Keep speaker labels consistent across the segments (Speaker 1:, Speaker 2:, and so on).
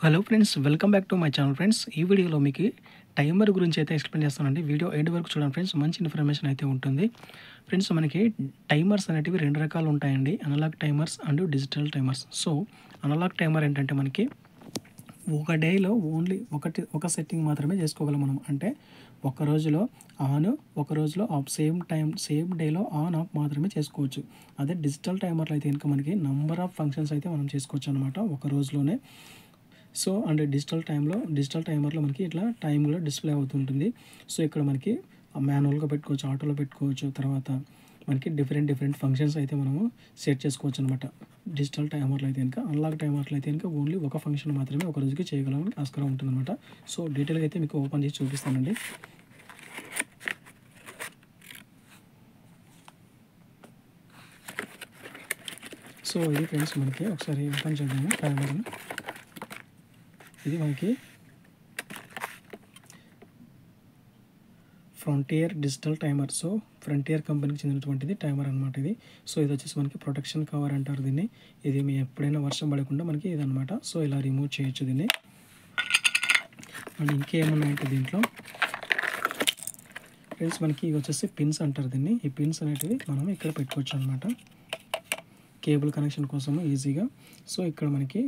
Speaker 1: Hello friends, welcome back to my channel friends. ఈ వీడియోలో మీకు టైమర్ గురించి అయితే ఎక్స్ప్లెయిన్ చేస్తానండి. వీడియో ఎండ్ వరకు చూడండి ఫ్రెండ్స్, మంచి ఇన్ఫర్మేషన్ అయితే ఉంటుంది. ఫ్రెండ్స్, మనకి టైమర్స్ అనేటివి 2 రకాలు ఉంటాయండి. Analogue timers and digital timers. So, analogue timer ఏంటంటే మనకి ఒక డేలో ఓన్లీ ఒక సెట్టింగ్ మాత్రమే చేసుకోగలం మనం. అంటే ఒక రోజులో ఆన్, ఒక రోజులో ఆఫ్, సేమ్ డేలో ఆన్ ఆఫ్ మాత్రమే చేసుకోవచ్చు. అదే డిజిటల్ టైమర్లో అయితే కనుక మనకి నంబర్ ఆఫ్ ఫంక్షన్స్ అయితే మనం చేసుకోవచ్చు అనమాట ఒక రోజులోనే. సో, అండ్ డిజిటల్ టైమర్లో మనకి ఇట్లా టైం కూడా డిస్ప్లే అవుతుంటుంది. సో, ఇక్కడ మనకి మాన్యువల్గా పెట్టుకోవచ్చు, ఆటోలో పెట్టుకోవచ్చు. తర్వాత మనకి డిఫరెంట్ ఫంక్షన్స్ అయితే మనము సెట్ చేసుకోవచ్చు అనమాట. డిజిటల్ టైమర్లో అయితే కనుక. అనలాగ్ టైమర్లో అయితే కనుక ఓన్లీ ఒక ఫంక్షన్ మాత్రమే ఒక రోజుకి చేయగలమని ఆస్కారం ఉంటుందన్నమాట. సో, డీటెయిల్గా అయితే మీకు ఓపెన్ చేసి చూపిస్తానండి. సో, ఇది ఫ్రెండ్స్ మనకి ఒకసారి ఓపెన్ చేద్దాము టైమర్ని. ఇది మనకి frontier digital timer. So, frontier కంపెనీకి చెందినటువంటిది టైమర్ అనమాట ఇది. సో, ఇది వచ్చేసి మనకి ప్రొటెక్షన్ కవర్ అంటారు దీన్ని. ఇది మీ ఎప్పుడైనా వర్షం పడకుండా మనకి ఇదనమాట. సో, ఇలా రిమూవ్ చేయొచ్చు దీన్ని. అండ్ ఇంకేమున్నాయంటే దీంట్లో ఫ్రెండ్స్ మనకి ఇవి వచ్చేసి పిన్స్ అంటారు దీన్ని. ఈ పిన్స్ అనేటివి మనం ఇక్కడ పెట్టుకోవచ్చు అనమాట, కేబుల్ కనెక్షన్ కోసము ఈజీగా. సో, ఇక్కడ మనకి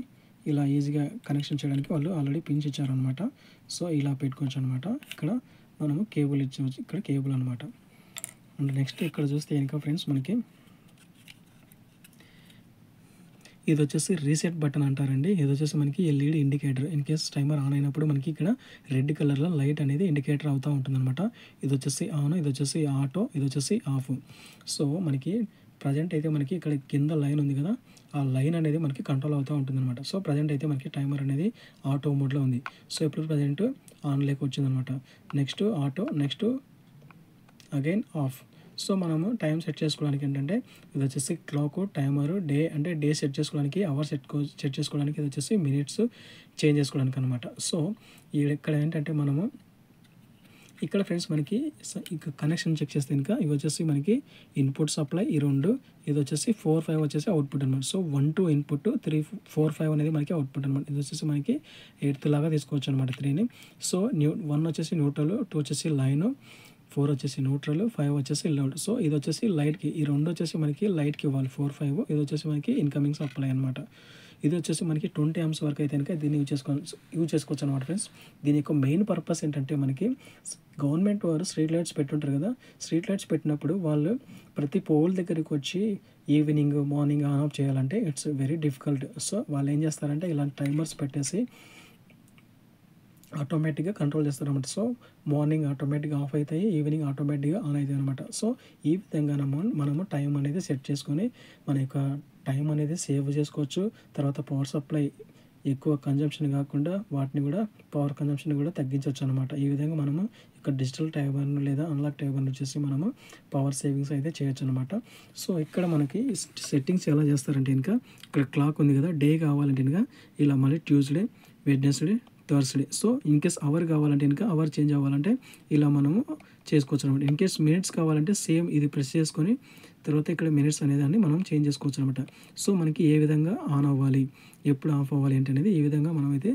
Speaker 1: ఇలా ఈజీగా కనెక్షన్ చేయడానికి వాళ్ళు ఆల్రెడీ పిన్స్ ఇచ్చారనమాట. సో, ఇలా పెట్టుకోవచ్చు అనమాట. ఇక్కడ మనము కేబుల్ ఇచ్చవచ్చు, ఇక్కడ కేబుల్ అనమాట. అండ్ నెక్స్ట్ ఇక్కడ చూస్తే ఇంకా ఫ్రెండ్స్ మనకి ఇది వచ్చేసి రీసెట్ బటన్ అంటారండి. ఇది వచ్చేసి మనకి LED indicator. In case timer on అయినప్పుడు మనకి ఇక్కడ రెడ్ కలర్లో లైట్ అనేది ఇండికేటర్ అవుతూ ఉంటుందన్నమాట. ఇది వచ్చేసి ఆన్, ఇది వచ్చేసి ఆటో, ఇది వచ్చేసి ఆఫ్. సో, మనకి ప్రజెంట్ అయితే మనకి ఇక్కడ కింద లైన్ ఉంది కదా, ఆ లైన్ అనేది మనకి కంట్రోల్ అవుతూ ఉంటుందన్నమాట. సో, ప్రజెంట్ అయితే మనకి టైమర్ అనేది ఆటో మోడ్లో ఉంది. సో, ఇప్పుడు ప్రజెంట్ ఆన్ లేక వచ్చిందనమాట. Next auto, next again of. So, మనము టైం సెట్ చేసుకోవడానికి ఏంటంటే ఇది వచ్చేసి క్లాక్, టైమరు, డే అంటే డే సెట్ చేసుకోవడానికి, అవర్ సెట్ చేసుకోవడానికి, ఇది వచ్చేసి మినిట్స్ చేంజ్ చేసుకోవడానికి అనమాట. సో, ఇక్కడ ఏంటంటే మనము ఇక్కడ ఫ్రెండ్స్ మనకి ఇక కనెక్షన్ చెక్ చేస్తే ఇంకా ఇవి వచ్చేసి మనకి ఇన్పుట్ సప్లై ఈ రెండు, ఇది వచ్చేసి 4, 5 వచ్చేసి అవుట్పుట్ అనమాట. సో, 1, 2 ఇన్పుట్, 3, 4, 5 అనేది మనకి అవుట్పుట్ అనమాట. ఇది వచ్చేసి మనకి 8th లాగా తీసుకోవచ్చు అనమాట 3ని. సో, 1 వచ్చేసి న్యూట్రల్, 2 వచ్చేసి లైను, 4 వచ్చేసి న్యూట్రల్, 5 వచ్చేసి లోడ్. సో, ఇది వచ్చేసి లైట్కి, ఈ రెండు వచ్చేసి మనకి లైట్కి ఇవ్వాలి 4, 5. ఇది వచ్చేసి మనకి ఇన్కమింగ్ సప్లై అనమాట. ఇది వచ్చేసి మనకి 20 amps వరకు అయితే కనుక దీన్ని యూజ్ చేసుకోవచ్చు అనమాట ఫ్రెండ్స్. దీని యొక్క మెయిన్ పర్పస్ ఏంటంటే మనకి గవర్నమెంట్ వారు స్ట్రీట్ లైట్స్ పెట్టుంటారు కదా, స్ట్రీట్ లైట్స్ పెట్టినప్పుడు వాళ్ళు ప్రతి పోల్ దగ్గరికి వచ్చి ఈవినింగ్, మార్నింగ్ ఆన్ ఆఫ్ చేయాలంటే ఇట్స్ వెరీ డిఫికల్ట్. సో, వాళ్ళు ఏం చేస్తారంటే ఇలాంటి టైమర్స్ పెట్టేసి ఆటోమేటిక్గా కంట్రోల్ చేస్తారనమాట. సో, మార్నింగ్ ఆటోమేటిక్గా ఆఫ్ అవుతాయి, ఈవినింగ్ ఆటోమేటిక్గా ఆన్ అవుతాయి అనమాట. సో, ఈ విధంగా మనము టైం అనేది సెట్ చేసుకొని మన యొక్క టైం అనేది సేవ్ చేసుకోవచ్చు. తర్వాత పవర్ సప్లై ఎక్కువ కన్జంప్షన్ కాకుండా వాటిని కూడా పవర్ కన్జంప్షన్ కూడా తగ్గించవచ్చు అనమాట. ఈ విధంగా మనము ఇక్కడ డిజిటల్ టైమర్ను లేదా అనలాగ్ టైమర్ను వచ్చేసి మనము పవర్ సేవింగ్స్ అయితే చేయొచ్చు అనమాట. సో, ఇక్కడ మనకి సెట్టింగ్స్ ఎలా చేస్తారంటే ఇంకా ఇక్కడ క్లాక్ ఉంది కదా, డే కావాలంటే ఇంకా ఇలా మళ్ళీ Tuesday, Wednesday, Thursday. So, in case hour కావాలంటే ఇంకా అవర్ చేంజ్ అవ్వాలంటే ఇలా మనము చేసుకోవచ్చు అనమాట. ఇన్ కేస్ మినిట్స్ కావాలంటే సేమ్ ఇది ప్రెస్ చేసుకొని తర్వాత ఇక్కడ మినిట్స్ అనేదాన్ని మనం చేంజ్ చేసుకోవచ్చు అనమాట. సో, మనకి ఏ విధంగా ఆన్ అవ్వాలి, ఎప్పుడు ఆఫ్ అవ్వాలి ఏంటి అనేది ఈ విధంగా మనమైతే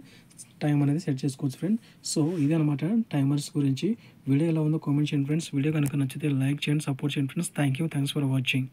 Speaker 1: టైం అనేది సెట్ చేసుకోవచ్చు ఫ్రెండ్. సో, ఇదనమాట టైమర్స్ గురించి. వీడియో ఎలా ఉందో కామెంట్ చేయండి ఫ్రెండ్స్. వీడియో కనుక నచ్చితే లైక్ చేయండి, సపోర్ట్ చేయండి ఫ్రెండ్స్. Thanks for watching.